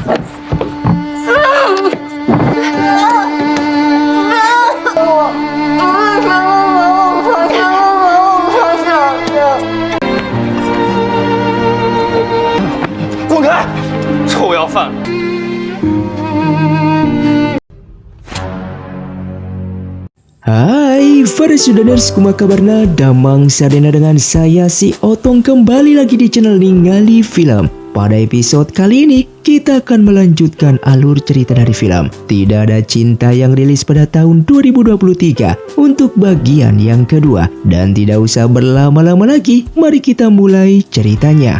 滚开！臭要饭！ Hai para Sudaners, kumaha kabarna? Damang sadena dengan saya si Otong kembali lagi di channel Ningali Film. Pada episode kali ini kita akan melanjutkan alur cerita dari film Tidak Ada Cinta yang rilis pada tahun 2023 untuk bagian yang kedua. Dan tidak usah berlama-lama lagi, mari kita mulai ceritanya.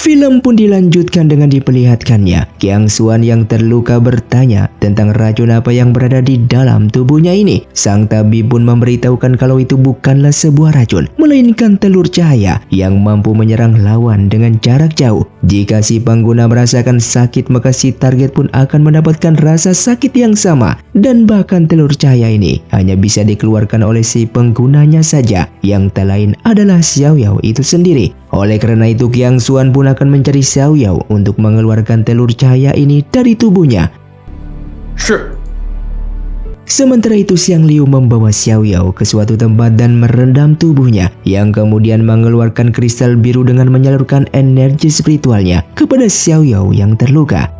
Film pun dilanjutkan dengan diperlihatkannya Qiang Xuan yang terluka bertanya tentang racun apa yang berada di dalam tubuhnya ini. Sang tabib pun memberitahukan kalau itu bukanlah sebuah racun, melainkan telur cahaya yang mampu menyerang lawan dengan jarak jauh. Jika si pengguna merasakan sakit, maka si target pun akan mendapatkan rasa sakit yang sama. Dan bahkan telur cahaya ini hanya bisa dikeluarkan oleh si penggunanya saja, yang tak lain adalah Xiao Yao itu sendiri. Oleh karena itu Qiang Xuan pun akan mencari Xiao Yao untuk mengeluarkan telur cahaya ini dari tubuhnya. Sementara itu Xiang Liu membawa Xiao Yao ke suatu tempat dan merendam tubuhnya, yang kemudian mengeluarkan kristal biru dengan menyalurkan energi spiritualnya kepada Xiao Yao yang terluka.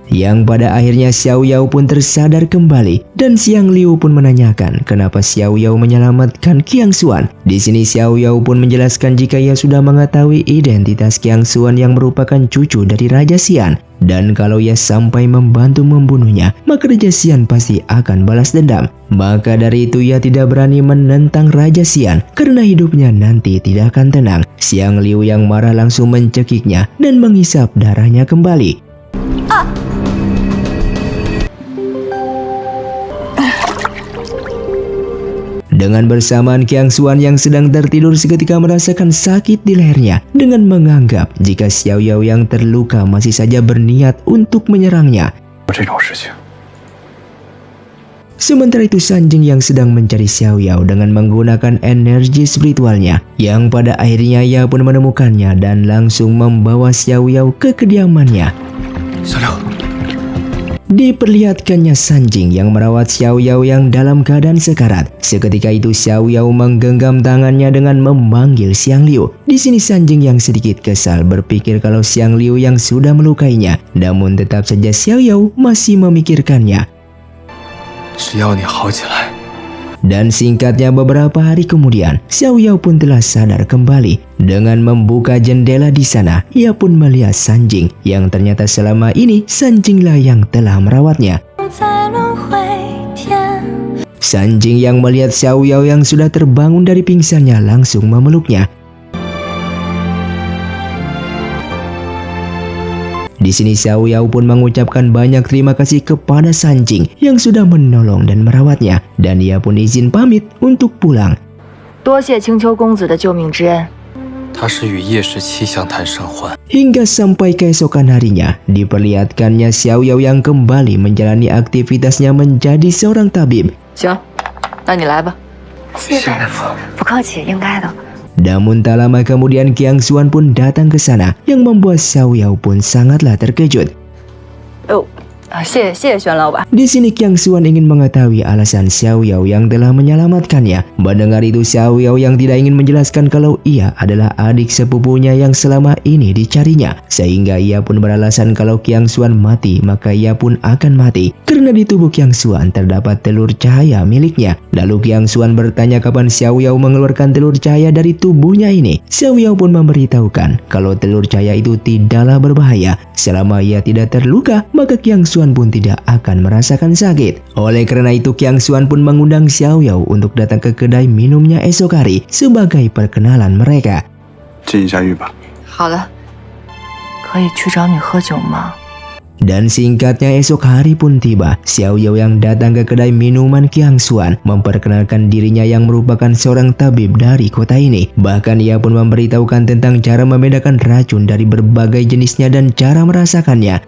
Yang pada akhirnya Xiao Yao pun tersadar kembali dan Xiang Liu pun menanyakan kenapa Xiao Yao menyelamatkan Qiang Xuan. Di sini Xiao Yao pun menjelaskan jika ia sudah mengetahui identitas Qiang Xuan yang merupakan cucu dari Raja Xian, dan kalau ia sampai membantu membunuhnya, maka Raja Xian pasti akan balas dendam. Maka dari itu ia tidak berani menentang Raja Xian karena hidupnya nanti tidak akan tenang. Xiang Liu yang marah langsung mencekiknya dan menghisap darahnya kembali. Dengan bersamaan Qiang Xuan yang sedang tertidur seketika merasakan sakit di lehernya dengan menganggap jika Xiao Yao yang terluka masih saja berniat untuk menyerangnya. Sementara itu Sanjing yang sedang mencari Xiao Yao dengan menggunakan energi spiritualnya, yang pada akhirnya ia pun menemukannya dan langsung membawa Xiao Yao ke kediamannya. Diperlihatkannya Sanjing yang merawat Xiao Yao yang dalam keadaan sekarat. Seketika itu Xiao Yao menggenggam tangannya dengan memanggil Xiang Liu. Di sini Sanjing yang sedikit kesal berpikir kalau Xiang Liu yang sudah melukainya, namun tetap saja Xiao Yao masih memikirkannya. Dan singkatnya beberapa hari kemudian, Xiao Yao pun telah sadar kembali. Dengan membuka jendela di sana, ia pun melihat Sanjing yang ternyata selama ini Sanjinglah yang telah merawatnya. Sanjing yang melihat Xiao Yao yang sudah terbangun dari pingsannya langsung memeluknya. Di sini Xiao Yao pun mengucapkan banyak terima kasih kepada Sanjing yang sudah menolong dan merawatnya, dan ia pun izin pamit untuk pulang. Hingga sampai keesokan harinya, diperlihatkannya Xiao Yao yang kembali menjalani aktivitasnya menjadi seorang tabib. Namun tak lama kemudian Qiang Xuan pun datang ke sana, yang membuat Xiao Yao pun sangatlah terkejut. Di sini Qiang Xuan ingin mengetahui alasan Xiao Yao yang telah menyelamatkannya. Mendengar itu Xiao Yao yang tidak ingin menjelaskan kalau ia adalah adik sepupunya yang selama ini dicarinya, sehingga ia pun beralasan kalau Qiang Xuan mati maka ia pun akan mati karena di tubuh Qiang Xuan terdapat telur cahaya miliknya. Lalu Qiang Xuan bertanya kapan Xiao Yao mengeluarkan telur cahaya dari tubuhnya ini. Xiao Yao pun memberitahukan kalau telur cahaya itu tidaklah berbahaya selama ia tidak terluka, maka Qiang Xuan pun tidak akan merasakan sakit. Oleh karena itu Qiang Xuan pun mengundang Xiao Yao untuk datang ke kedai minumnya esok hari sebagai perkenalan mereka. Dan singkatnya esok hari pun tiba. Xiao Yao yang datang ke kedai minuman Qiang Xuan memperkenalkan dirinya yang merupakan seorang tabib dari kota ini. Bahkan ia pun memberitahukan tentang cara membedakan racun dari berbagai jenisnya dan cara merasakannya.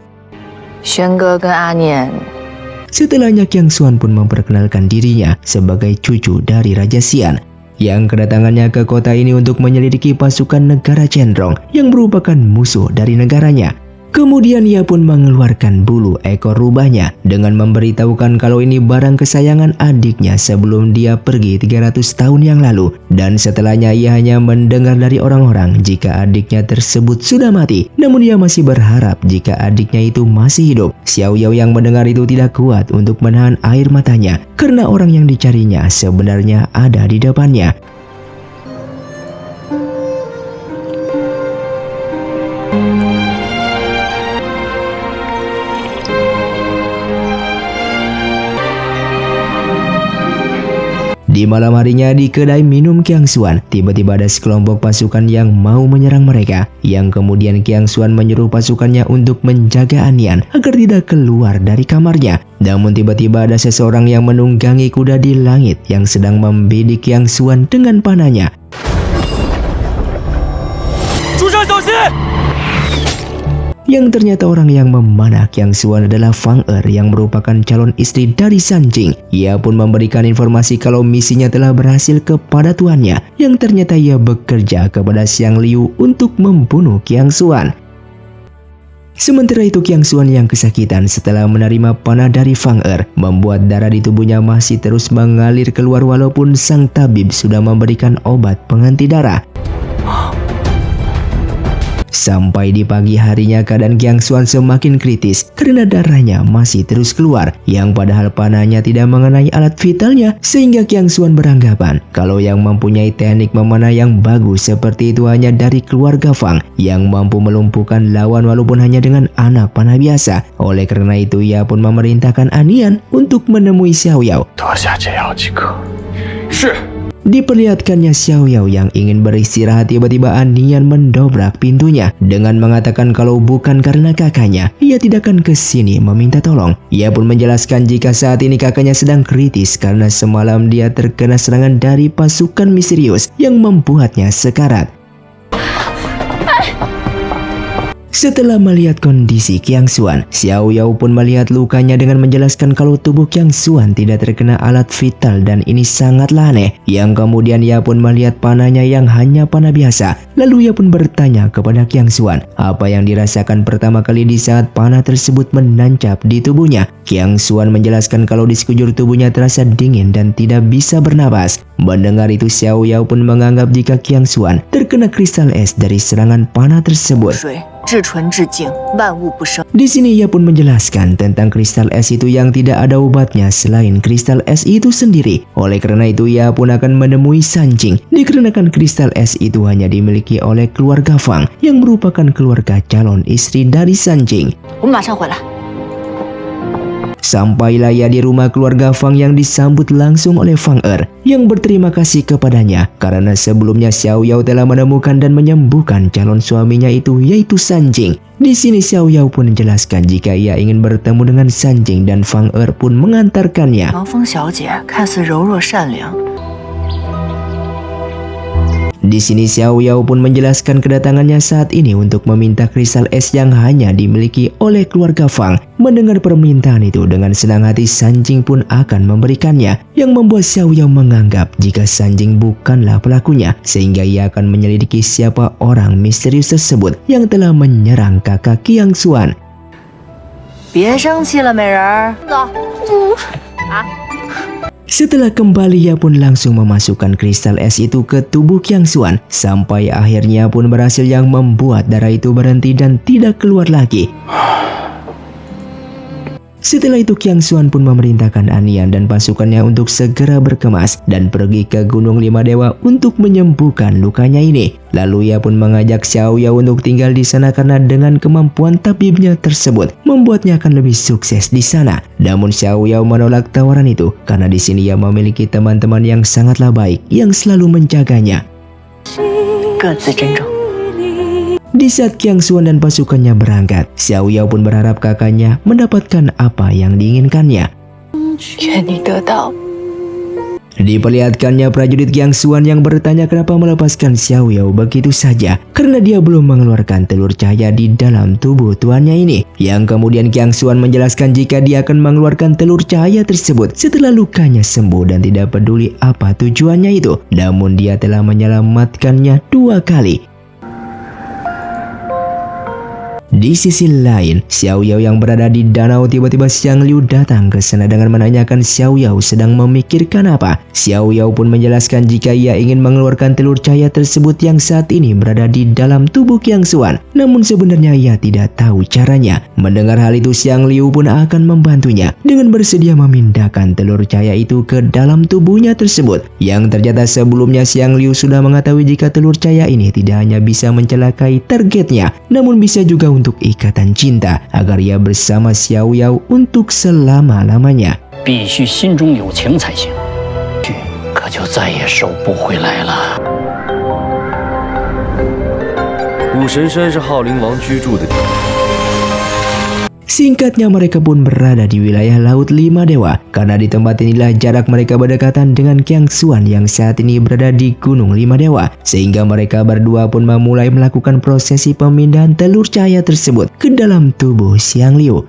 Setelahnya Qiang Xuan pun memperkenalkan dirinya sebagai cucu dari Raja Xian yang kedatangannya ke kota ini untuk menyelidiki pasukan negara Chenrong yang merupakan musuh dari negaranya. Kemudian ia pun mengeluarkan bulu ekor rubahnya dengan memberitahukan kalau ini barang kesayangan adiknya sebelum dia pergi 300 tahun yang lalu. Dan setelahnya ia hanya mendengar dari orang-orang jika adiknya tersebut sudah mati. Namun ia masih berharap jika adiknya itu masih hidup. Xiao Yao yang mendengar itu tidak kuat untuk menahan air matanya karena orang yang dicarinya sebenarnya ada di depannya. Di malam harinya di kedai minum Qiang Xuan, tiba-tiba ada sekelompok pasukan yang mau menyerang mereka. Yang kemudian Qiang Xuan menyuruh pasukannya untuk menjaga Anian agar tidak keluar dari kamarnya. Namun tiba-tiba ada seseorang yang menunggangi kuda di langit yang sedang membidik Qiang Xuan dengan panahnya. Yang ternyata orang yang memanah Qiang Xuan adalah Fang Er yang merupakan calon istri dari San Jing. Ia pun memberikan informasi kalau misinya telah berhasil kepada tuannya, yang ternyata ia bekerja kepada Xiang Liu untuk membunuh Qiang Xuan. Sementara itu Qiang Xuan yang kesakitan setelah menerima panah dari Fang Er membuat darah di tubuhnya masih terus mengalir keluar walaupun sang tabib sudah memberikan obat pengganti darah. Sampai di pagi harinya keadaan Qiang Xuan semakin kritis karena darahnya masih terus keluar yang padahal panahnya tidak mengenai alat vitalnya, sehingga Qiang Xuan beranggapan kalau yang mempunyai teknik memanah yang bagus seperti itu hanya dari keluarga Fang yang mampu melumpuhkan lawan walaupun hanya dengan anak panah biasa. Oleh karena itu ia pun memerintahkan Anian untuk menemui Xiao Yao. Diperlihatkannya Xiao Yao yang ingin beristirahat, tiba-tiba Anian mendobrak pintunya dengan mengatakan kalau bukan karena kakaknya ia tidak akan ke sini meminta tolong. Ia pun menjelaskan jika saat ini kakaknya sedang kritis karena semalam dia terkena serangan dari pasukan misterius yang membuatnya sekarat. Setelah melihat kondisi Qiang Xuan, Xiao Yao pun melihat lukanya dengan menjelaskan kalau tubuh Qiang Xuan tidak terkena alat vital dan ini sangatlah aneh. Yang kemudian ia pun melihat panahnya yang hanya panah biasa. Lalu ia pun bertanya kepada Qiang Xuan apa yang dirasakan pertama kali di saat panah tersebut menancap di tubuhnya. Qiang Xuan menjelaskan kalau di sekujur tubuhnya terasa dingin dan tidak bisa bernapas. Mendengar itu Xiao Yao pun menganggap jika Qiang Xuan terkena kristal es dari serangan panah tersebut. Di sini ia pun menjelaskan tentang kristal es itu yang tidak ada obatnya selain kristal es itu sendiri. Oleh karena itu ia pun akan menemui San Jing dikarenakan kristal es itu hanya dimiliki oleh keluarga Fang yang merupakan keluarga calon istri dari San Jing. Sampailah ia di rumah keluarga Fang yang disambut langsung oleh Fang Er yang berterima kasih kepadanya karena sebelumnya Xiao Yao telah menemukan dan menyembuhkan calon suaminya itu yaitu San Jing. Di sini Xiao Yao pun menjelaskan jika ia ingin bertemu dengan San Jing dan Fang Er pun mengantarkannya. Di sini Xiao Yao pun menjelaskan kedatangannya saat ini untuk meminta kristal es yang hanya dimiliki oleh keluarga Fang. Mendengar permintaan itu dengan senang hati San Jing pun akan memberikannya, yang membuat Xiao Yao menganggap jika San Jing bukanlah pelakunya, sehingga ia akan menyelidiki siapa orang misterius tersebut yang telah menyerang kakak Qiang Xuan. Setelah kembali ia pun langsung memasukkan kristal es itu ke tubuh Qiang Xuan sampai akhirnya pun berhasil yang membuat darah itu berhenti dan tidak keluar lagi. Setelah itu Qiang Xuan pun memerintahkan Anian dan pasukannya untuk segera berkemas dan pergi ke Gunung Lima Dewa untuk menyembuhkan lukanya ini. Lalu ia pun mengajak Xiao Yao untuk tinggal di sana karena dengan kemampuan tabibnya tersebut membuatnya akan lebih sukses di sana. Namun Xiao Yao menolak tawaran itu karena di sini ia memiliki teman-teman yang sangatlah baik yang selalu menjaganya. Di saat Qiang Xuan dan pasukannya berangkat, Xiao Yao pun berharap kakaknya mendapatkan apa yang diinginkannya. Diperlihatkannya prajurit Qiang Xuan yang bertanya kenapa melepaskan Xiao Yao begitu saja karena dia belum mengeluarkan telur cahaya di dalam tubuh tuannya ini. Yang kemudian Qiang Xuan menjelaskan jika dia akan mengeluarkan telur cahaya tersebut setelah lukanya sembuh dan tidak peduli apa tujuannya itu. Namun dia telah menyelamatkannya 2 kali. Di sisi lain, Xiao Yao yang berada di danau tiba-tiba Xiang Liu datang ke sana dengan menanyakan Xiao Yao sedang memikirkan apa. Xiao Yao pun menjelaskan jika ia ingin mengeluarkan telur cahaya tersebut yang saat ini berada di dalam tubuh Qiang Xuan. Namun sebenarnya ia tidak tahu caranya. Mendengar hal itu Xiang Liu pun akan membantunya dengan bersedia memindahkan telur cahaya itu ke dalam tubuhnya tersebut. Yang ternyata sebelumnya Xiang Liu sudah mengetahui jika telur cahaya ini tidak hanya bisa mencelakai targetnya, namun bisa juga untuk ikatan cinta agar ia bersama Xiao Yao untuk selama-lamanya. 必须心中有情才行，可就再也收不回来了。武神山是昊灵王居住的地方。 Singkatnya mereka pun berada di wilayah Laut Lima Dewa karena di tempat inilah jarak mereka berdekatan dengan Qiang Xuan yang saat ini berada di Gunung Lima Dewa, sehingga mereka berdua pun memulai melakukan prosesi pemindahan telur cahaya tersebut ke dalam tubuh Xiang Liu.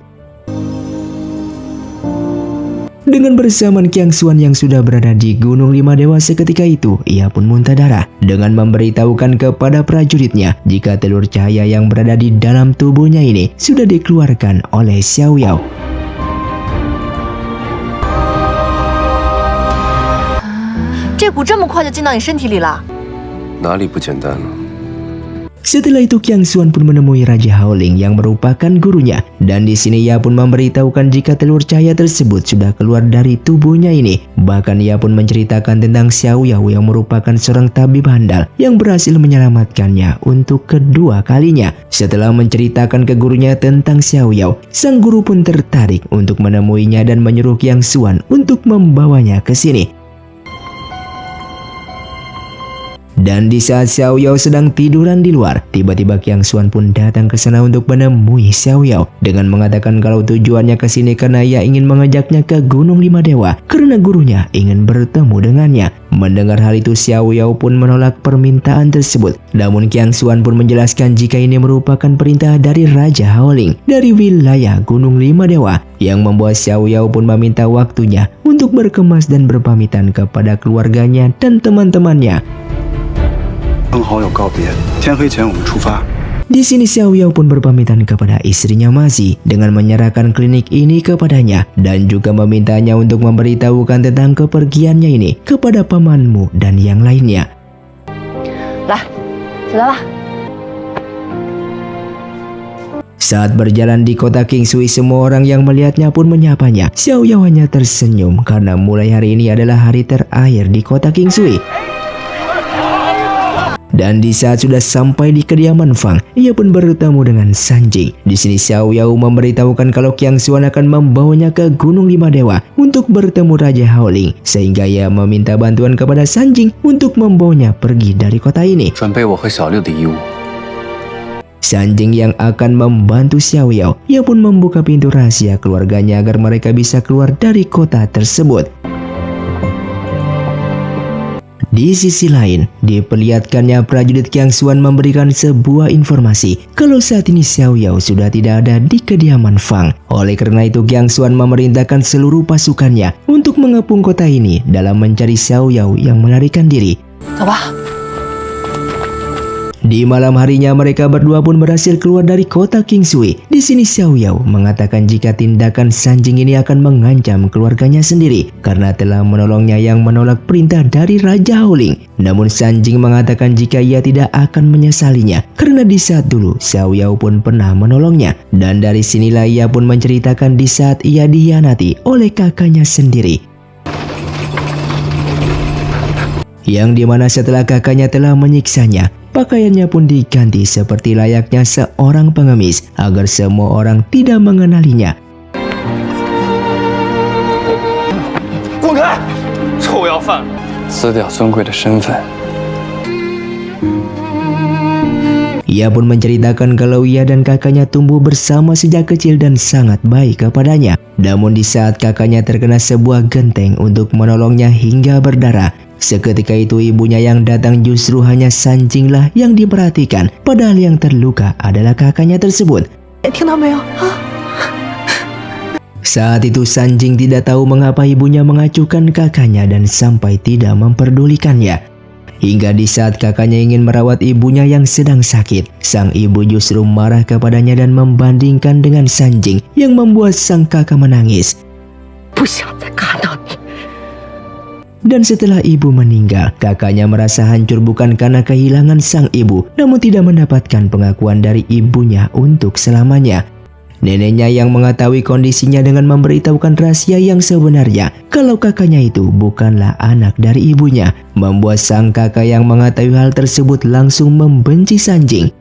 Dengan bersamaan Qiang Xuan yang sudah berada di Gunung Lima Dewa seketika itu, ia pun muntah darah dengan memberitahukan kepada prajuritnya jika telur cahaya yang berada di dalam tubuhnya ini sudah dikeluarkan oleh Xiao Yao. "这股这么快就进到你身体里了？ 哪里不简单了？ Setelah itu Qiang Xuan pun menemui Raja Haoling yang merupakan gurunya, dan di sini ia pun memberitahukan jika telur cahaya tersebut sudah keluar dari tubuhnya ini. Bahkan ia pun menceritakan tentang Xiao Yao yang merupakan seorang tabib handal yang berhasil menyelamatkannya untuk kedua kalinya. Setelah menceritakan ke gurunya tentang Xiao Yao, sang guru pun tertarik untuk menemuinya dan menyuruh Qiang Xuan untuk membawanya ke sini. Dan di saat Xiao Yao sedang tiduran di luar, tiba-tiba Qiang Xuan pun datang ke sana untuk menemui Xiao Yao dengan mengatakan kalau tujuannya ke sini karena ia ingin mengajaknya ke Gunung Lima Dewa karena gurunya ingin bertemu dengannya. Mendengar hal itu Xiao Yao pun menolak permintaan tersebut. Namun Qiang Xuan pun menjelaskan jika ini merupakan perintah dari Raja Haoling dari wilayah Gunung Lima Dewa, yang membuat Xiao Yao pun meminta waktunya untuk berkemas dan berpamitan kepada keluarganya dan teman-temannya. 跟好友告别，天黑前我们出发。 Di sini Xiao Yao pun berpamitan kepada istrinya Mazi dengan menyerahkan klinik ini kepadanya dan juga memintanya untuk memberitahukan tentang kepergiannya ini kepada pamanmu dan yang lainnya. 来，起来了。 Saat berjalan di kota Qingsui, semua orang yang melihatnya pun menyapanya. Xiao Yao hanya tersenyum karena mulai hari ini adalah hari terakhir di kota Qingsui. Dan di saat sudah sampai di kediaman Fang, ia pun bertemu dengan Sanjing. Di sini Xiao Yao memberitahukan kalau Qiang Xuan akan membawanya ke Gunung Lima Dewa untuk bertemu Raja Haoling, sehingga ia meminta bantuan kepada Sanjing untuk membawanya pergi dari kota ini. 准备我和小六的衣物。 Sanjing yang akan membantu Xiao Yao, ia pun membuka pintu rahasia keluarganya agar mereka bisa keluar dari kota tersebut. Di sisi lain, diperlihatkannya prajurit Qiang Xuan memberikan sebuah informasi kalau saat ini Xiao Yao sudah tidak ada di kediaman Fang. Oleh karena itu Qiang Xuan memerintahkan seluruh pasukannya untuk mengepung kota ini dalam mencari Xiao Yao yang melarikan diri. 走吧。 Di malam harinya mereka berdua pun berhasil keluar dari kota Qingsui. Di sini Xiao Yao mengatakan jika tindakan Sanjing ini akan mengancam keluarganya sendiri karena telah menolongnya yang menolak perintah dari Raja Haoling. Namun Sanjing mengatakan jika ia tidak akan menyesalinya karena di saat dulu Xiao Yao pun pernah menolongnya. Dan dari sinilah ia pun menceritakan di saat ia dihianati oleh kakaknya sendiri. Yang dimana setelah kakaknya telah menyiksanya, pakaiannya pun diganti seperti layaknya seorang pengemis agar semua orang tidak mengenalinya. 滚开！臭要饭！ 撕掉尊贵的身份。Ia pun menceritakan kalau ia dan kakaknya tumbuh bersama sejak kecil dan sangat baik kepadanya. Namun di saat kakaknya terkena sebuah genteng untuk menolongnya hingga berdarah, seketika itu ibunya yang datang justru hanya Sanjinglah yang diperhatikan, padahal yang terluka adalah kakaknya tersebut. Saat itu Sanjing tidak tahu mengapa ibunya mengacuhkan kakaknya dan sampai tidak memperdulikannya. Hingga di saat kakaknya ingin merawat ibunya yang sedang sakit, sang ibu justru marah kepadanya dan membandingkan dengan Sanjing yang membuat sang kakak menangis. Dan setelah ibu meninggal, kakaknya merasa hancur bukan karena kehilangan sang ibu, namun tidak mendapatkan pengakuan dari ibunya untuk selamanya. Neneknya yang mengetahui kondisinya dengan memberitahukan rahasia yang sebenarnya kalau kakaknya itu bukanlah anak dari ibunya, membuat sang kakak yang mengetahui hal tersebut langsung membenci Sanjing.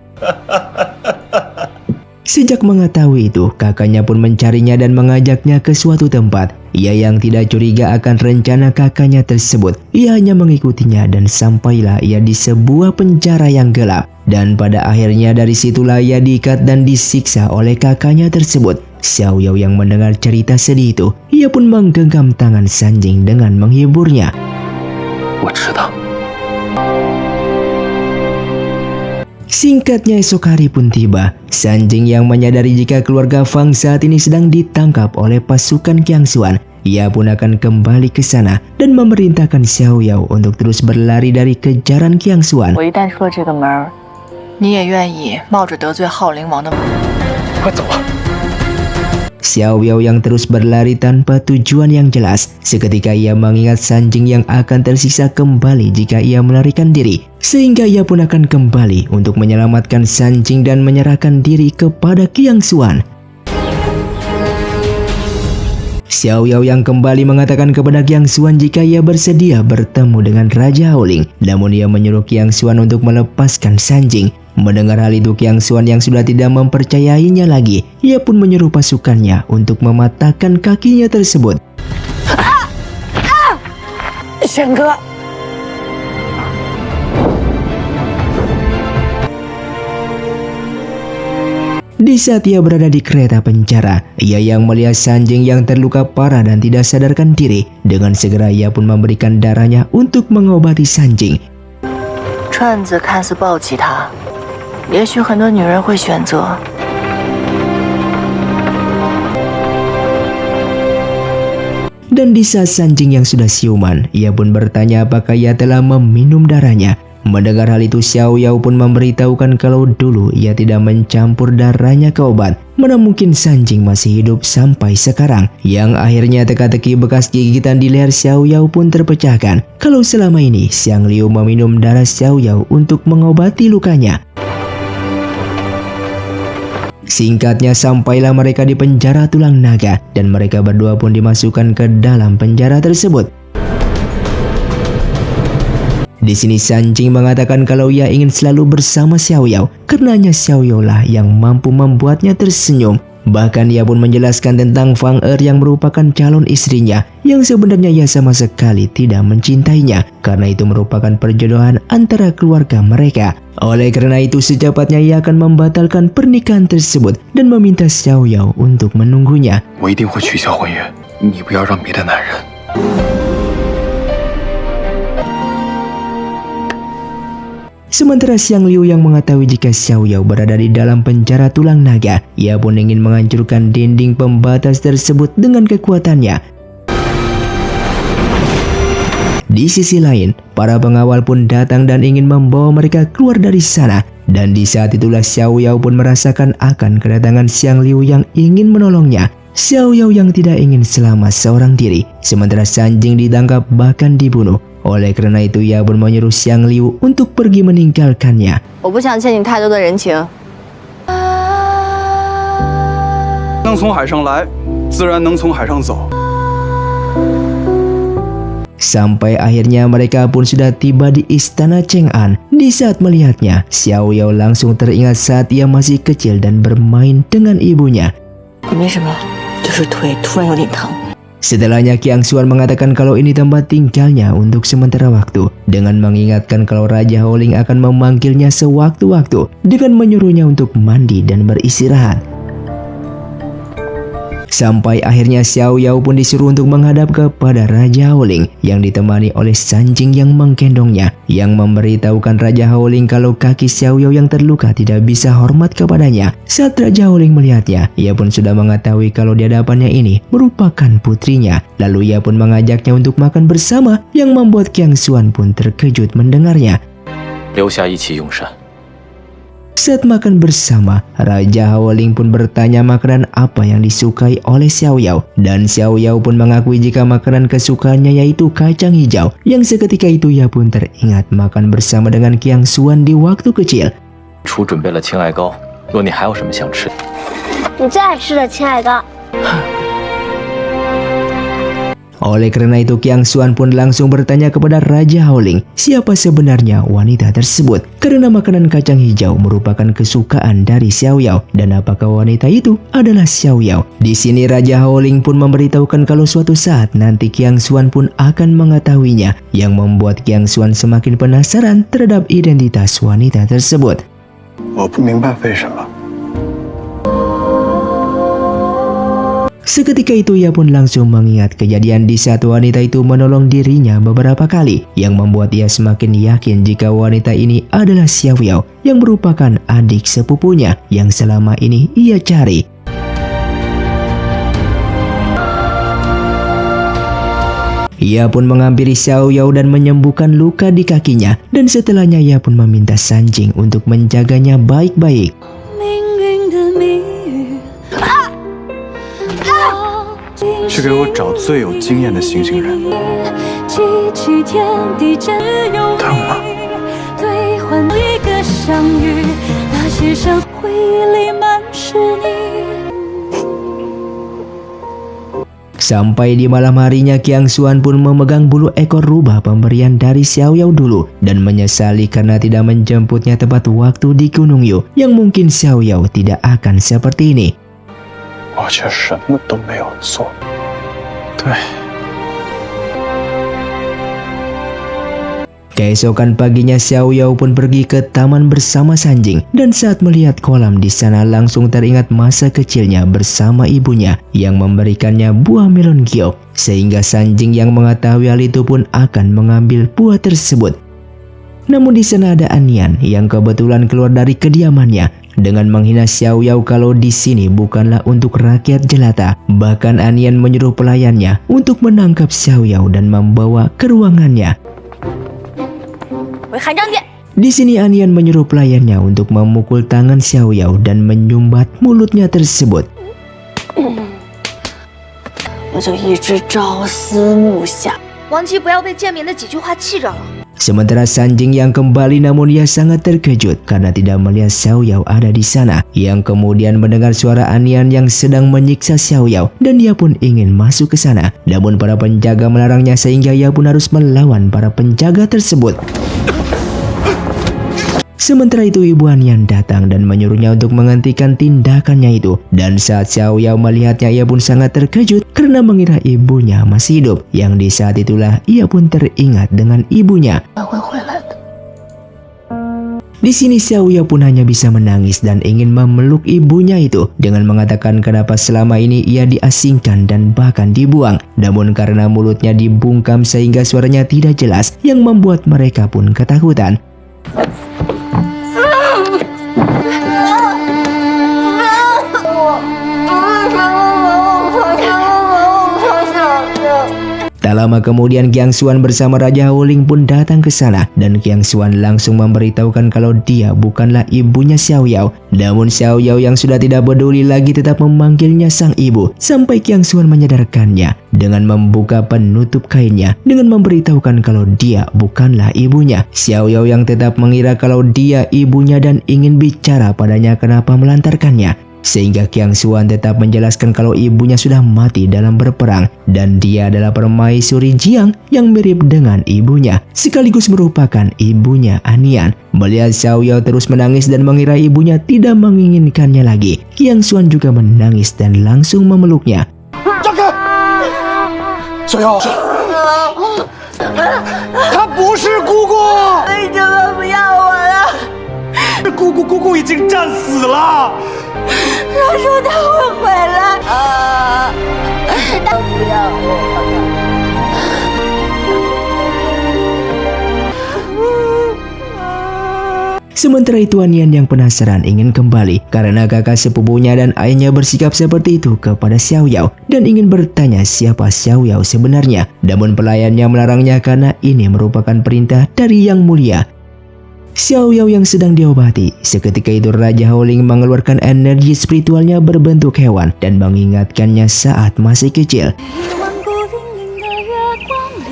Sejak mengetahui itu, kakaknya pun mencarinya dan mengajaknya ke suatu tempat. Ia yang tidak curiga akan rencana kakaknya tersebut, ia hanya mengikutinya dan sampailah ia di sebuah penjara yang gelap. Dan pada akhirnya dari situlah ia diikat dan disiksa oleh kakaknya tersebut. Xiao Yao yang mendengar cerita sedih itu, ia pun menggenggam tangan Sanjing dengan menghiburnya. Singkatnya esok hari pun tiba. Sanjing yang menyadari jika keluarga Fang saat ini sedang ditangkap oleh pasukan Qiangxuan, ia pun akan kembali ke sana dan memerintahkan Xiao Yao untuk terus berlari dari kejaran Qiangxuan. 我一旦出了这个门儿，你也愿意冒着得罪昊灵王的？快走啊！ Xiao Yao yang terus berlari tanpa tujuan yang jelas. Seketika ia mengingat Sanjing yang akan tersiksa kembali jika ia melarikan diri. Sehingga ia pun akan kembali untuk menyelamatkan Sanjing dan menyerahkan diri kepada Qiangxuan. Xiao Yao yang kembali mengatakan kepada Qiangxuan jika ia bersedia bertemu dengan Raja Haoling. Namun ia menyuruh Qiangxuan untuk melepaskan Sanjing. Mendengar hal itu, Qiangxuan yang sudah tidak mempercayainya lagi, ia pun menyuruh pasukannya untuk mematahkan kakinya tersebut. Di saat ia berada di kereta penjara, ia yang melihat Sanjing yang terluka parah dan tidak sadarkan diri. Dengan segera ia pun memberikan darahnya untuk mengobati Sanjing. 串子看似抱起他，也许很多女人会选择。 Dan di saat Sanjing yang sudah siuman, ia pun bertanya apakah ia telah meminum darahnya. Mendengar hal itu, Xiao Yao pun memberitahukan kalau dulu ia tidak mencampur darahnya ke obat. Mana mungkin Sanjing masih hidup sampai sekarang. Yang akhirnya teka-teki bekas gigitan di leher Xiao Yao pun terpecahkan. Kalau selama ini Xiang Liu meminum darah Xiao Yao untuk mengobati lukanya. Singkatnya sampailah mereka di penjara tulang naga dan mereka berdua pun dimasukkan ke dalam penjara tersebut. Di sini Sanjing mengatakan kalau ia ingin selalu bersama Xiao Yao karena hanya Xiao Yao lah yang mampu membuatnya tersenyum. Bahkan ia pun menjelaskan tentang Fang Er yang merupakan calon istrinya yang sebenarnya ia sama sekali tidak mencintainya karena itu merupakan perjodohan antara keluarga mereka. Oleh karena itu secepatnya ia akan membatalkan pernikahan tersebut dan meminta Xiao Yao untuk menunggunya. 我一定会取消婚约，你不要让别的男人。 Sementara Xiang Liu yang mengetahui jika Xiao Yao berada di dalam penjara tulang naga, ia pun ingin menghancurkan dinding pembatas tersebut dengan kekuatannya. Di sisi lain, para pengawal pun datang dan ingin membawa mereka keluar dari sana. Dan di saat itulah Xiao Yao pun merasakan akan kedatangan Xiang Liu yang ingin menolongnya. Xiao Yao yang tidak ingin selamat seorang diri, sementara Sanjing ditangkap bahkan dibunuh. Oleh karena itu ia pun menyuruh Xiang Liu untuk pergi meninggalkannya. 我不想欠你太多的人情。能从海上来，自然能从海上走。 Sampai akhirnya mereka pun sudah tiba di istana Cheng'an. Di saat melihatnya, Xiao Yao langsung teringat saat ia masih kecil dan bermain dengan ibunya. 也没什么，就是腿突然有点疼。Setelahnya Qiang Xuan mengatakan kalau ini tempat tinggalnya untuk sementara waktu, dengan mengingatkan kalau Raja Howling akan memanggilnya sewaktu-waktu dengan menyuruhnya untuk mandi dan beristirahat. Sampai akhirnya Xiao Yao pun disuruh untuk menghadap kepada Raja Howling yang ditemani oleh Sanjing yang menggendongnya, yang memberitahukan Raja Howling kalau kaki Xiao Yao yang terluka tidak bisa hormat kepadanya. Saat Raja Howling melihatnya, ia pun sudah mengetahui kalau di hadapannya ini merupakan putrinya. Lalu ia pun mengajaknya untuk makan bersama, yang membuat Qiang Xuan pun terkejut mendengarnya. 留下一起用膳。 Saat makan bersama, Raja Howling pun bertanya makanan apa yang disukai oleh Xiao Yao, dan Xiao Yao pun mengakui jika makanan kesukaannya yaitu kacang hijau, yang seketika itu ia pun teringat makan bersama dengan Qiang Xuan di waktu kecil. 厨准备了青艾糕，若你还有什么想吃的， 你最爱吃的青艾糕。 Oleh karena itu Qiang Xuan pun langsung bertanya kepada Raja Howling siapa sebenarnya wanita tersebut, karena makanan kacang hijau merupakan kesukaan dari Xiao Yao, dan apakah wanita itu adalah Xiao Yao. Di sini Raja Howling pun memberitahukan kalau suatu saat nanti Qiang Xuan pun akan mengetahuinya, yang membuat Qiang Xuan semakin penasaran terhadap identitas wanita tersebut. 我不明白为什么。 Seketika itu ia pun langsung mengingat kejadian di saat wanita itu menolong dirinya beberapa kali, yang membuat ia semakin yakin jika wanita ini adalah Xiao Yao, yang merupakan adik sepupunya yang selama ini ia cari. Ia pun menghampiri Xiao Yao dan menyembuhkan luka di kakinya, dan setelahnya ia pun meminta Sanjing untuk menjaganya baik-baik. 去给我找最有经验的行刑人。疼吗？ Sampai di malam harinya Qiang Xuan pun memegang bulu ekor rubah pemberian dari Xiao Yao dulu, dan menyesali karena tidak menjemputnya tepat waktu di Gunung Yu, yang mungkin Xiao Yao tidak akan seperti ini. 我却什么都没有做。对。 Keesokan paginya Xiao Yao pun pergi ke taman bersama Sanjing, dan saat melihat kolam di sana langsung teringat masa kecilnya bersama ibunya yang memberikannya buah melon giok, sehingga Sanjing yang mengetahui hal itu pun akan mengambil buah tersebut. Namun di sana ada Anian yang kebetulan keluar dari kediamannya dengan menghina Xiao Yao kalau di sini bukanlah untuk rakyat jelata. Bahkan Anian menyuruh pelayannya untuk menangkap Xiao Yao dan membawa ke ruangannya. Di sini Anian menyuruh pelayannya untuk memukul tangan Xiao Yao dan menyumbat mulutnya tersebut. Sementara Sanjing yang kembali namun ia sangat terkejut karena tidak melihat Xiao Yao ada di sana, yang kemudian mendengar suara Anian yang sedang menyiksa Xiao Yao, dan ia pun ingin masuk ke sana. Namun para penjaga melarangnya sehingga ia pun harus melawan para penjaga tersebut. Sementara itu Ibu Anian datang dan menyuruhnya untuk menghentikan tindakannya itu, dan saat Xiao Yao melihatnya ia pun sangat terkejut karena mengira ibunya masih hidup, yang di saat itulah ia pun teringat dengan ibunya. Di sini Xiao Yao pun hanya bisa menangis dan ingin memeluk ibunya itu dengan mengatakan kenapa selama ini ia diasingkan dan bahkan dibuang. Namun karena mulutnya dibungkam sehingga suaranya tidak jelas, yang membuat mereka pun ketakutan. Tak lama kemudian Qiang Xuan bersama Raja Howling pun datang ke sana, dan Qiang Xuan langsung memberitahukan kalau dia bukanlah ibunya Xiao Yao. Namun Xiao Yao yang sudah tidak peduli lagi tetap memanggilnya sang ibu, sampai Qiang Xuan menyadarkannya dengan membuka penutup kainnya dengan memberitahukan kalau dia bukanlah ibunya. Xiao Yao yang tetap mengira kalau dia ibunya dan ingin bicara padanya kenapa melantarkannya, sehingga Qiang Xuan tetap menjelaskan kalau ibunya sudah mati dalam berperang dan dia adalah permaisuri Jiang yang mirip dengan ibunya, sekaligus merupakan ibunya Anian. Melihat Xiao Yao terus menangis dan mengira ibunya tidak menginginkannya lagi, Qiang Xuan juga menangis dan langsung memeluknya. 小妖，他不是姑姑，为什么不要我了？姑姑已经战死了。他说他会回来啊！他不要我。 Sementara itu Anian yang penasaran ingin kembali karena kakak sepupunya dan ayahnya bersikap seperti itu kepada Xiao Yao dan ingin bertanya siapa Xiao Yao sebenarnya. Namun pelayannya melarangnya karena ini merupakan perintah dari Yang Mulia. Xiao Yao yang sedang diobati. Seketika itu Raja Haoling mengeluarkan energi spiritualnya berbentuk hewan dan mengingatkannya saat masih kecil.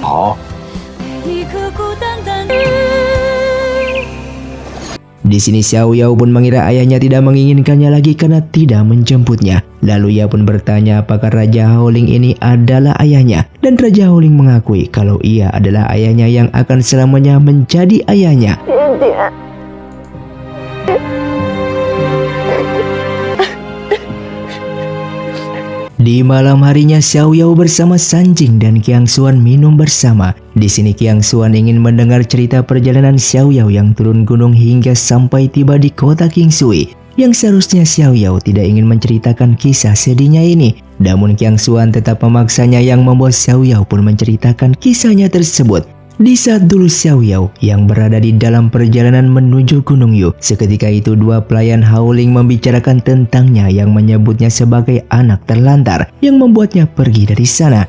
好。 Di sini Xiao Yao pun mengira ayahnya tidak menginginkannya lagi karena tidak menjemputnya. Lalu ia pun bertanya apakah Raja Haoling ini adalah ayahnya. Dan Raja Haoling mengakui kalau ia adalah ayahnya yang akan selamanya menjadi ayahnya. Di malam harinya Xiao Yao bersama Sanjing dan Qiang Xuan minum bersama. Di sini Qiang Xuan ingin mendengar cerita perjalanan Xiao Yao yang turun gunung hingga sampai tiba di kota Qingsui. Yang seharusnya Xiao Yao tidak ingin menceritakan kisah sedihnya ini. Namun Qiang Xuan tetap memaksanya yang membuat Xiao Yao pun menceritakan kisahnya tersebut. Di saat dulu Xiao Yao yang berada di dalam perjalanan menuju Gunung Yu, seketika itu dua pelayan Haoling membicarakan tentangnya yang menyebutnya sebagai anak terlantar yang membuatnya pergi dari sana.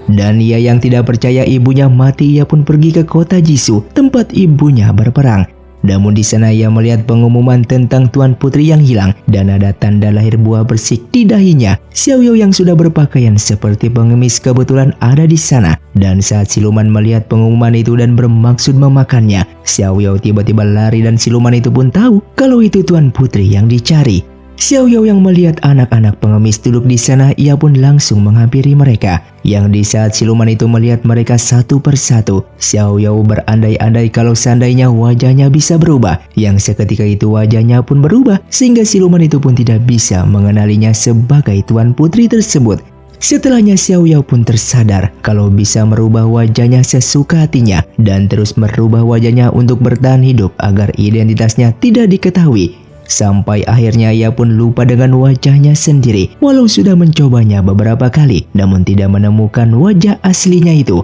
Dan ia yang tidak percaya ibunya mati, ia pun pergi ke kota Jisoo, tempat ibunya berperang. Namun di sana ia melihat pengumuman tentang Tuan Putri yang hilang dan ada tanda lahir buah bersih di dahinya. Xiao Yao yang sudah berpakaian seperti pengemis kebetulan ada di sana. Dan saat siluman melihat pengumuman itu dan bermaksud memakannya, Xiao Yao tiba-tiba lari dan siluman itu pun tahu kalau itu Tuan Putri yang dicari. Xiao Yao yang melihat anak-anak pengemis duduk di sana, ia pun langsung menghampiri mereka. Yang di saat siluman itu melihat mereka satu persatu, Xiao Yao berandai-andai kalau seandainya wajahnya bisa berubah. Yang seketika itu wajahnya pun berubah, sehingga siluman itu pun tidak bisa mengenalinya sebagai Tuan Putri tersebut. Setelahnya Xiao Yao pun tersadar kalau bisa merubah wajahnya sesuka hatinya dan terus merubah wajahnya untuk bertahan hidup agar identitasnya tidak diketahui. Sampai akhirnya ia pun lupa dengan wajahnya sendiri. Walau sudah mencobanya beberapa kali, namun tidak menemukan wajah aslinya itu.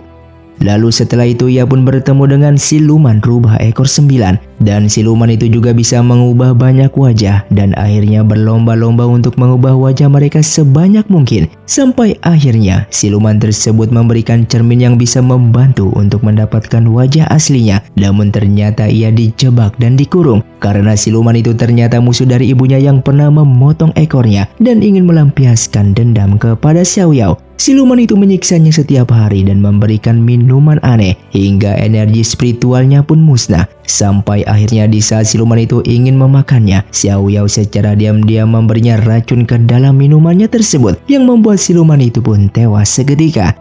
Lalu setelah itu ia pun bertemu dengan siluman rubah ekor 9. Dan siluman itu juga bisa mengubah banyak wajah. Dan akhirnya berlomba-lomba untuk mengubah wajah mereka sebanyak mungkin. Sampai akhirnya siluman tersebut memberikan cermin yang bisa membantu untuk mendapatkan wajah aslinya. Namun ternyata ia dijebak dan dikurung. Karena siluman itu ternyata musuh dari ibunya yang pernah memotong ekornya dan ingin melampiaskan dendam kepada Xiao Yao. Siluman itu menyiksanya setiap hari dan memberikan minuman aneh hingga energi spiritualnya pun musnah. Sampai akhirnya di saat siluman itu ingin memakannya, Xiao Yao secara diam-diam memberinya racun ke dalam minumannya tersebut yang membuat siluman itu pun tewas seketika.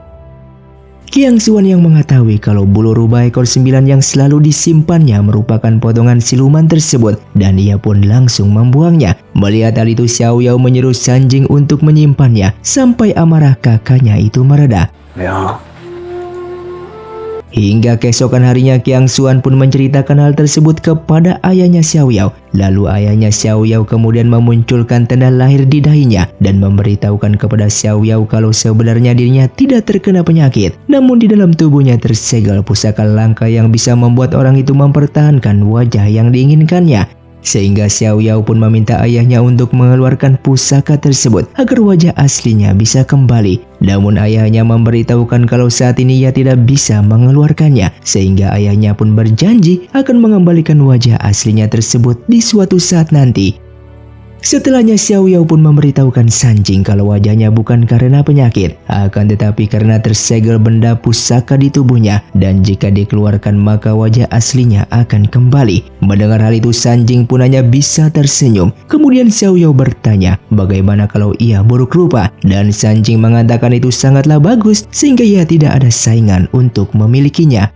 Qiang Xuan yang mengetahui kalau bulu rubah ekor 9 yang selalu disimpannya merupakan potongan siluman tersebut dan ia pun langsung membuangnya. Melihat hal itu Xiao Yao menyuruh Sanjing untuk menyimpannya sampai amarah kakaknya itu mereda. Hingga keesokan harinya Qiang Xuan pun menceritakan hal tersebut kepada ayahnya Xiao Yao. Lalu ayahnya Xiao Yao kemudian memunculkan tanda lahir di dahinya dan memberitahukan kepada Xiao Yao kalau sebenarnya dirinya tidak terkena penyakit. Namun di dalam tubuhnya tersegel pusaka langka yang bisa membuat orang itu mempertahankan wajah yang diinginkannya. Sehingga Xiao Yao pun meminta ayahnya untuk mengeluarkan pusaka tersebut agar wajah aslinya bisa kembali. Namun ayahnya memberitahukan kalau saat ini ia tidak bisa mengeluarkannya. Sehingga ayahnya pun berjanji akan mengembalikan wajah aslinya tersebut di suatu saat nanti. Setelahnya Xiao Yao pun memberitahukan Sanjing kalau wajahnya bukan karena penyakit, akan tetapi karena tersegel benda pusaka di tubuhnya, dan jika dikeluarkan maka wajah aslinya akan kembali. Mendengar hal itu Sanjing pun hanya bisa tersenyum. Kemudian Xiao Yao bertanya bagaimana kalau ia buruk rupa, dan Sanjing mengatakan itu sangatlah bagus sehingga ia tidak ada saingan untuk memilikinya.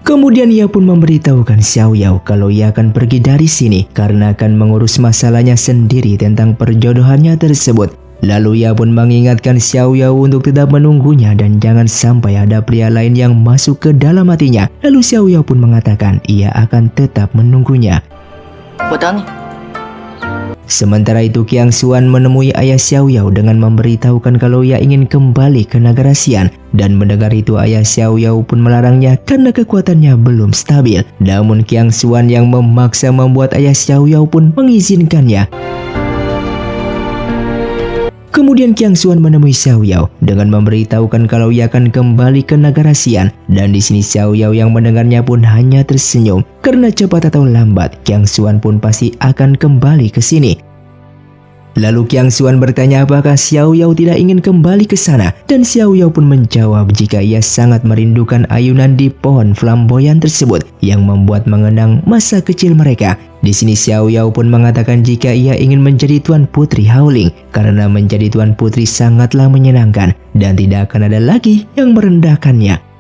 Kemudian ia pun memberitahukan Xiao Yao kalau ia akan pergi dari sini karena akan mengurus masalahnya sendiri tentang perjodohannya tersebut. Lalu ia pun mengingatkan Xiao Yao untuk tetap menunggunya dan jangan sampai ada pria lain yang masuk ke dalam hatinya. Lalu Xiao Yao pun mengatakan ia akan tetap menunggunya. Sementara itu Qiang Xuan menemui ayah Xiao Yao dengan memberitahukan kalau ia ingin kembali ke negara Xian. Dan mendengar itu ayah Xiao Yao pun melarangnya karena kekuatannya belum stabil. Namun Qiang Xuan yang memaksa membuat ayah Xiao Yao pun mengizinkannya. Kemudian Qiang Xuan menemui Xiao Yao dengan memberitahukan kalau ia akan kembali ke negara Xian. Dan di sini Xiao Yao yang mendengarnya pun hanya tersenyum karena cepat atau lambat Qiang Xuan pun pasti akan kembali ke sini. Lalu Qiang Xuan bertanya apakah Xiao Yao tidak ingin kembali ke sana, dan Xiao Yao pun menjawab jika ia sangat merindukan ayunan di pohon flamboyan tersebut yang membuat mengenang masa kecil mereka. Di sini Xiao Yao pun mengatakan jika ia ingin menjadi Tuan Putri Haoling karena menjadi Tuan Putri sangatlah menyenangkan dan tidak akan ada lagi yang merendahkannya.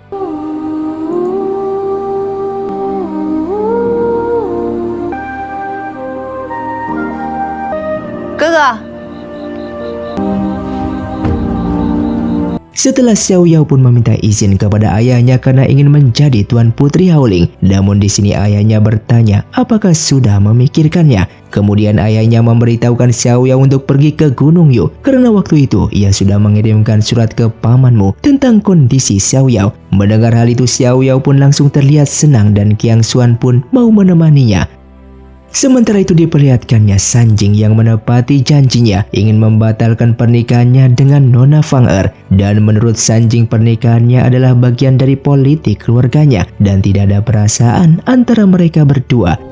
Setelah Xiao Yao pun meminta izin kepada ayahnya karena ingin menjadi Tuan Putri Haoling. Namun di sini ayahnya bertanya apakah sudah memikirkannya. Kemudian ayahnya memberitahukan Xiao Yao untuk pergi ke Gunung Yu karena waktu itu ia sudah mengirimkan surat ke pamanmu tentang kondisi Xiao Yao. Mendengar hal itu Xiao Yao pun langsung terlihat senang dan Qiang Xuan pun mau menemaninya. Sementara itu diperlihatkannya Sanjing yang menepati janjinya ingin membatalkan pernikahannya dengan Nona Fang Er. Dan menurut Sanjing pernikahannya adalah bagian dari politik keluarganya dan tidak ada perasaan antara mereka berdua.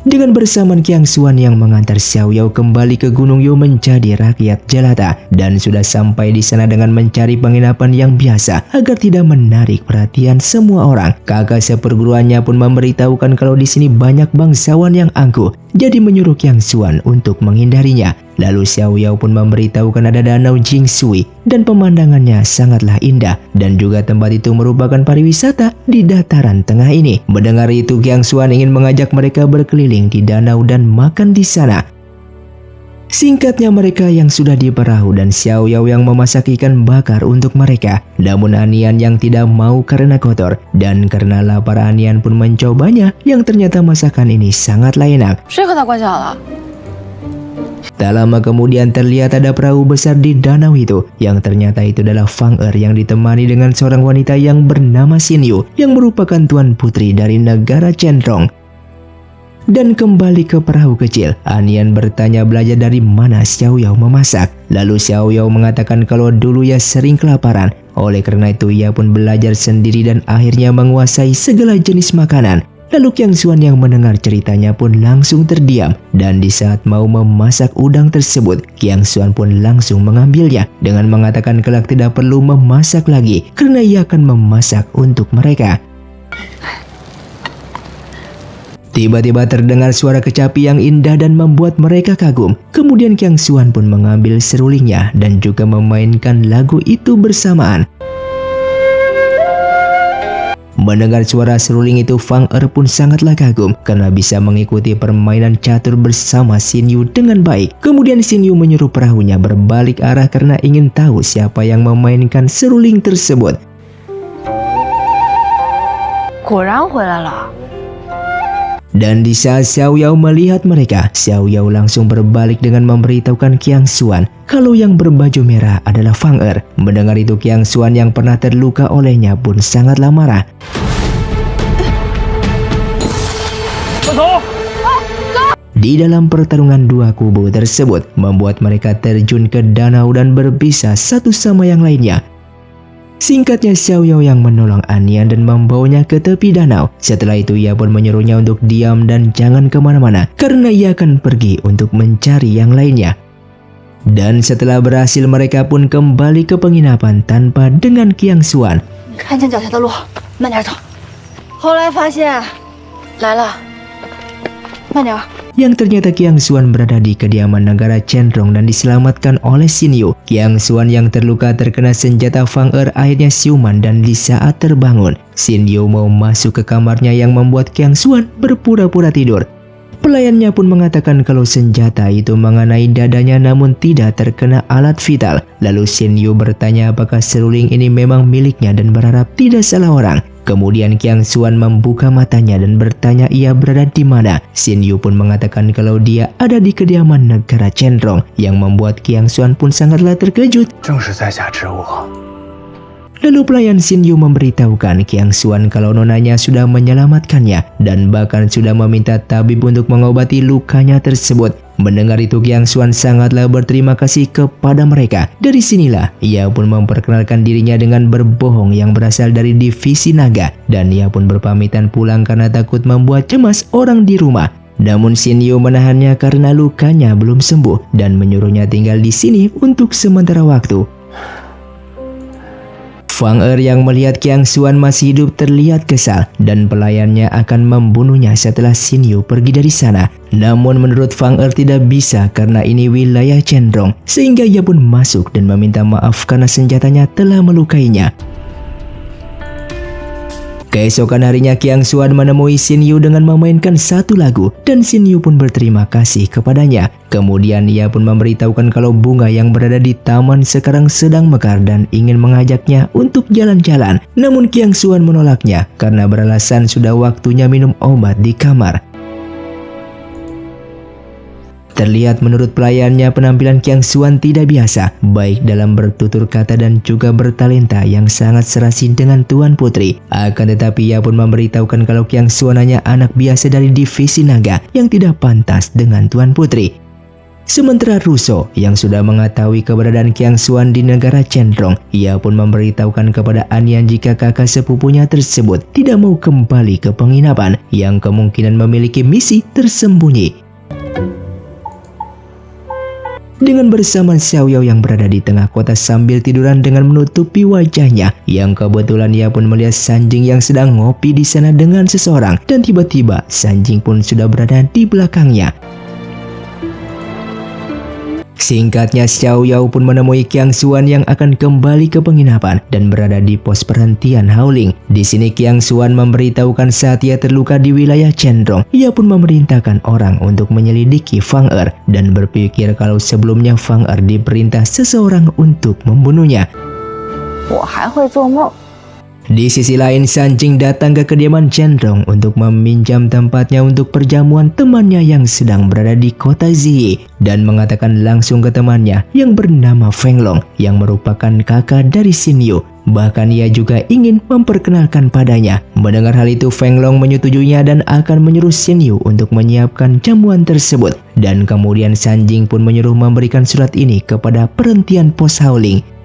Dengan bersamaan Qiang Xuan yang mengantar Xiao Yao kembali ke Gunung Yu menjadi rakyat jelata dan sudah sampai di sana dengan mencari penginapan yang biasa agar tidak menarik perhatian semua orang. Kakak seperguruannya pun memberitahukan kalau di sini banyak bangsawan yang angkuh, jadi menyuruh Qiang Xuan untuk menghindarinya. Lalu Xiao Yao pun memberitahukan ada danau Jingshui dan pemandangannya sangatlah indah dan juga tempat itu merupakan pariwisata di dataran tengah ini. Mendengar itu Qiang Xuan ingin mengajak mereka berkeliling di danau dan makan di sana. Singkatnya mereka yang sudah di perahu dan Xiao Yao yang memasak ikan bakar untuk mereka. Namun Anian yang tidak mau karena kotor dan karena lapar Anian pun mencobanya yang ternyata masakan ini sangatlah enak. Tak lama kemudian terlihat ada perahu besar di danau itu yang ternyata itu adalah Fang Er yang ditemani dengan seorang wanita yang bernama Xin Yu yang merupakan tuan putri dari negara Chenrong. Dan kembali ke perahu kecil, Anian bertanya belajar dari mana Xiao Yao memasak. Lalu Xiao Yao mengatakan kalau dulu ia sering kelaparan. Oleh karena itu ia pun belajar sendiri dan akhirnya menguasai segala jenis makanan. Lalu Qiang Xuan yang mendengar ceritanya pun langsung terdiam. Dan di saat mau memasak udang tersebut, Qiang Xuan pun langsung mengambilnya dengan mengatakan kelak tidak perlu memasak lagi karena ia akan memasak untuk mereka. Tiba-tiba terdengar suara kecapi yang indah dan membuat mereka kagum. Kemudian Qiang Xuan pun mengambil serulingnya dan juga memainkan lagu itu bersamaan. Mendengar suara seruling itu, Fang Er pun sangatlah kagum karena bisa mengikuti permainan catur bersama Xin Yu dengan baik. Kemudian Xin Yu menyuruh perahunya berbalik arah karena ingin tahu siapa yang memainkan seruling tersebut. Dan di saat Xiao Yao melihat mereka, Xiao Yao langsung berbalik dengan memberitahukan Qiang Xuan kalau yang berbaju merah adalah Fang Er. Mendengar itu Qiang Xuan yang pernah terluka olehnya pun sangatlah marah. Di dalam pertarungan dua kubu tersebut membuat mereka terjun ke danau dan berpisah satu sama yang lainnya. Singkatnya Xiao Yao yang menolong Anian dan membawanya ke tepi danau. Setelah itu ia pun menyuruhnya untuk diam dan jangan kemana-mana karena ia akan pergi untuk mencari yang lainnya. Dan setelah berhasil mereka pun kembali ke penginapan tanpa dengan Qiang Xuan. Yang ternyata Qiang Xuan berada di kediaman negara Chenrong dan diselamatkan oleh Xin Yu. Qiang Xuan yang terluka terkena senjata Fang Er akhirnya siuman dan di saat terbangun, Xin Yu mau masuk ke kamarnya yang membuat Qiang Xuan berpura-pura tidur. Pelayannya pun mengatakan kalau senjata itu mengenai dadanya namun tidak terkena alat vital. Lalu Shin Yu bertanya apakah seruling ini memang miliknya dan berharap tidak salah orang. Kemudian Qiang Xuan membuka matanya dan bertanya ia berada di mana. Shin Yu pun mengatakan kalau dia ada di kediaman negara Chenrong, yang membuat Qiang Xuan pun sangatlah terkejut. 正是在下之物。 Lalu pelayan Shin Yu memberitahukan Qiang Xuan kalau nonanya sudah menyelamatkannya dan bahkan sudah meminta tabib untuk mengobati lukanya tersebut. Mendengar itu Qiang Xuan sangatlah berterima kasih kepada mereka. Dari sinilah ia pun memperkenalkan dirinya dengan berbohong yang berasal dari divisi naga, dan ia pun berpamitan pulang karena takut membuat cemas orang di rumah. Namun Shin Yu menahannya karena lukanya belum sembuh dan menyuruhnya tinggal di sini untuk sementara waktu. Fang Er yang melihat Qiang Xuan masih hidup terlihat kesal dan pelayannya akan membunuhnya setelah Shin Yu pergi dari sana. Namun menurut Fang Er tidak bisa karena ini wilayah Chenrong, sehingga ia pun masuk dan meminta maaf karena senjatanya telah melukainya. Keesokan harinya Qiang Xuan menemui Shin Yu dengan memainkan satu lagu dan Shin Yu pun berterima kasih kepadanya. Kemudian ia pun memberitahukan kalau bunga yang berada di taman sekarang sedang mekar dan ingin mengajaknya untuk jalan-jalan. Namun Qiang Xuan menolaknya karena beralasan sudah waktunya minum obat di kamar. Terlihat menurut pelayannya penampilan Qiang Xuan tidak biasa, baik dalam bertutur kata dan juga bertalenta yang sangat serasi dengan Tuan Putri. Akan tetapi ia pun memberitahukan kalau Qiang Xuan hanya anak biasa dari divisi naga yang tidak pantas dengan Tuan Putri. Sementara Russo yang sudah mengetahui keberadaan Qiang Xuan di negara Chenrong, ia pun memberitahukan kepada Anyan jika kakak sepupunya tersebut tidak mau kembali ke penginapan yang kemungkinan memiliki misi tersembunyi. Dengan bersamaan Xiao Yao yang berada di tengah kota sambil tiduran dengan menutupi wajahnya, yang kebetulan ia pun melihat Sanjing yang sedang ngopi di sana dengan seseorang, dan tiba-tiba Sanjing pun sudah berada di belakangnya. Singkatnya Xiao Yao pun menemui Qiang Xuan yang akan kembali ke penginapan dan berada di pos perhentian Haoling. Di sini Qiang Xuan memberitahukan saat ia terluka di wilayah Chenrong, ia pun memerintahkan orang untuk menyelidiki Fang Er dan berpikir kalau sebelumnya Fang Er diperintah seseorang untuk membunuhnya. 我还会做梦。 Di sisi lain, Sanjing datang ke kediaman Chenrong untuk meminjam tempatnya untuk perjamuan temannya yang sedang berada di kota Ziyi dan mengatakan langsung ke temannya yang bernama Feng Long yang merupakan kakak dari Shin Yu. Bahkan ia juga ingin memperkenalkan padanya. Mendengar hal itu, Feng Long menyetujuinya dan akan menyuruh Shin Yu untuk menyiapkan jamuan tersebut. Dan kemudian Sanjing pun menyuruh memberikan surat ini kepada perhentian pos Haoling.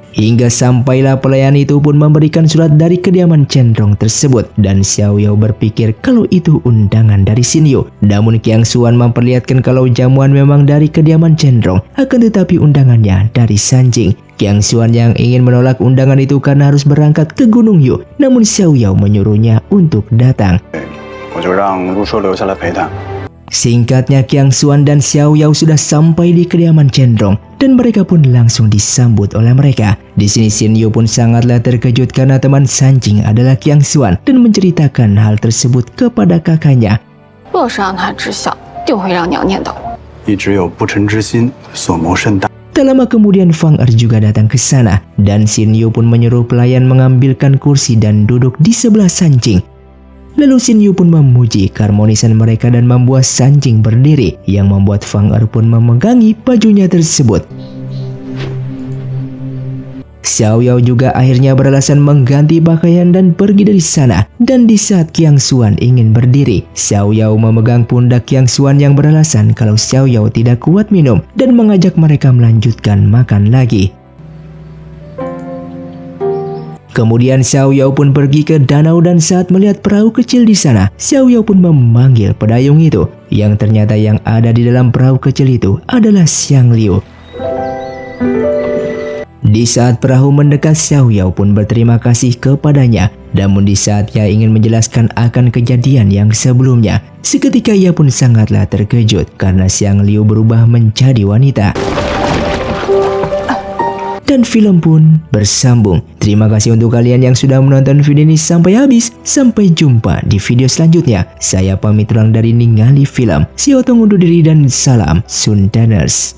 Hingga sampailah pelayan itu pun memberikan surat dari kediaman Chenrong tersebut dan Xiao Yao berpikir kalau itu undangan dari Shin Yu. Namun Qiang Xuan memperlihatkan kalau jamuan memang dari kediaman Chenrong, akan tetapi undangannya dari Sanjing. Qiang Xuan yang ingin menolak undangan itu karena harus berangkat ke Gunung Yu, namun Xiao Yao menyuruhnya untuk datang. 我就让陆硕留下来陪他。 Singkatnya Qiang Xuan dan Xiao Yao sudah sampai di kediaman Chenrong dan mereka pun langsung disambut oleh mereka. Di sini Shin Yu pun sangatlah terkejut karena teman Sanjing adalah Qiang Xuan dan menceritakan hal tersebut kepada kakaknya. 若是让他知晓，定会让娘念叨。 一直有不臣之心，所谋甚大。 Tak lama kemudian Fang Er juga datang ke sana dan Shin Yu pun menyuruh pelayan mengambilkan kursi dan duduk di sebelah Sanjing. Lalu Shin Yu pun memuji keharmonisan mereka dan membuat Sanjing berdiri, yang membuat Fang Er pun memegangi bajunya tersebut. Xiao Yao juga akhirnya beralasan mengganti pakaian dan pergi dari sana. Dan di saat Qiang Xuan ingin berdiri, Xiao Yao memegang pundak Qiang Xuan yang beralasan kalau Xiao Yao tidak kuat minum dan mengajak mereka melanjutkan makan lagi. Kemudian Xiao Yao pun pergi ke danau dan saat melihat perahu kecil di sana, Xiao Yao pun memanggil pedayung itu, yang ternyata yang ada di dalam perahu kecil itu adalah Xiang Liu. Di saat perahu mendekat, Xiao Yao pun berterima kasih kepadanya. Namun di saat ia ingin menjelaskan akan kejadian yang sebelumnya, seketika ia pun sangatlah terkejut karena Xiang Liu berubah menjadi wanita. dan film pun bersambung. Terima kasih untuk kalian yang sudah menonton video ini sampai habis. Sampai jumpa di video selanjutnya. Saya pamit pulang dari Ningali Film. Siotong undur diri dan salam Sundaners.